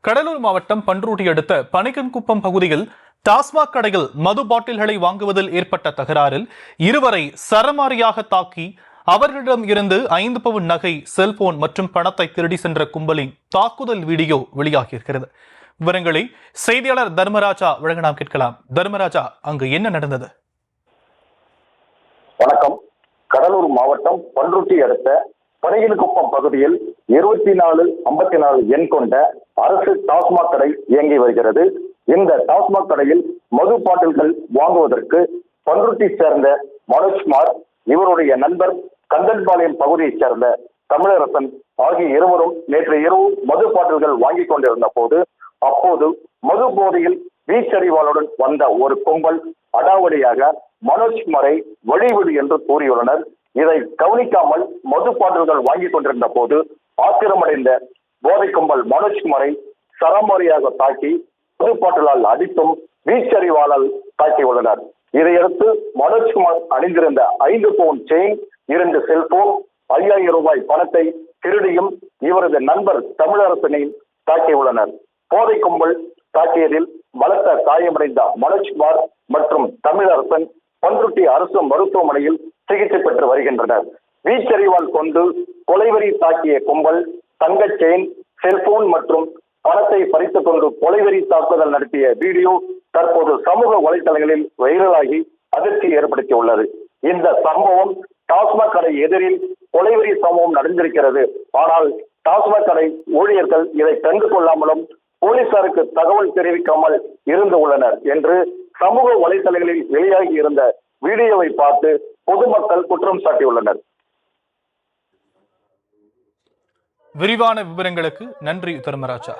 கடலூர் மாவட்டம் பன்ருட்டி அடுத்த பனிக்கன்குப்பம் பகுதியில் டாஸ்மாக் கடையில் மது பாட்டில்களை வாங்குவதில் ஏற்பட்ட தகராறில் இருவரை சரமாரியாக தாக்கி அவர்களிடம் இருந்து 5 பவுன் நகை, செல்போன் மற்றும் பணத்தை திருடி சென்ற கும்பலின் தாக்குதல் வீடியோ வெளியாகியிருக்கிறது. விவரங்களை செய்தியாளர் தர்மராஜா வழங்க நாம் கேட்கலாம். தர்மராஜா, அங்கு என்ன நடந்தது? வணக்கம். கடலூர் மாவட்டம் பன்ருட்டி அடுத்த பனிக்கன்குப்பம் பகுதியில் 2454 எண் கொண்ட அரசு டாஸ்மாக் கடை இயங்கி வருகிறது. இந்த டாஸ்மாக் கடையில் மது பாட்டில்கள் வாங்குவதற்கு பன்ருட்டி சேர்ந்த மனோஜ்குமார், இவருடைய நண்பர் கந்தன்பாளையம் பகுதியைச் சேர்ந்த தமிழரசன் ஆகிய இருவரும் நேற்று இரவு மது பாட்டில்கள் வாங்கி கொண்டிருந்த போது அப்போது மது போதையில் வீச்சறிவாளுடன் வந்த ஒரு கும்பல் அடாவடியாக மனோஜ்குமாரை வழிவிடு என்று கூறியுள்ளனர். இதை கவனிக்காமல் மது பாட்டில்கள் வாங்கி கொண்டிருந்த போது ஆத்திரமடைந்த போதை கும்பல் மனோஜ்குமாரை சரமாரியாக தாக்கி மது பாட்டிலால் அடித்தும் வீச்சறிவாளால் தாக்கியுள்ளனர். இதையடுத்து மனோஜ்குமார் அணிந்திருந்த 5 பவுன் செயின், 2 செல்போன், 5000 ரூபாய் பணத்தை திருடியும் இவரது நண்பர் தமிழரசனையும் தாக்கியுள்ளனர். போதை கும்பல் தாக்கியதில் பலத்த காயமடைந்த மனோஜ்குமார் மற்றும் தமிழரசன் பன்ருட்டி அரசு மருத்துவமனையில் சிகிச்சை பெற்று வருகின்றனர். வீச்சறிவால் கொண்டு கொலைவெறி தாக்கிய கும்பல் தங்க செயின், செல்போன் மற்றும் பணத்தை பறித்துக் கொண்டு கொலைவெறி தாக்குதல் நடத்திய வீடியோ தற்போது சமூக வலைதளங்களில் வைரலாகி அதிர்ச்சி ஏற்படுத்தியுள்ளது. இந்த சம்பவம் டாஸ்மாக் கடை எதிரில் கொலைவெறி சம்பவம் நடந்திருக்கிறது. ஆனால் டாஸ்மாக் கடை ஊழியர்கள் இதை கண்டு கொள்ளாமலும் போலீசாருக்கு தகவல் தெரிவிக்காமல் இருந்து உள்ளனர் என்று சமூக வலைதளங்களில் வெளியாகி இருந்த வீடியோவை பார்த்து பொதுமக்கள் குற்றம் சாட்டியுள்ளனர். விரிவான விவரங்களுக்கு நன்றி தர்மராஜா.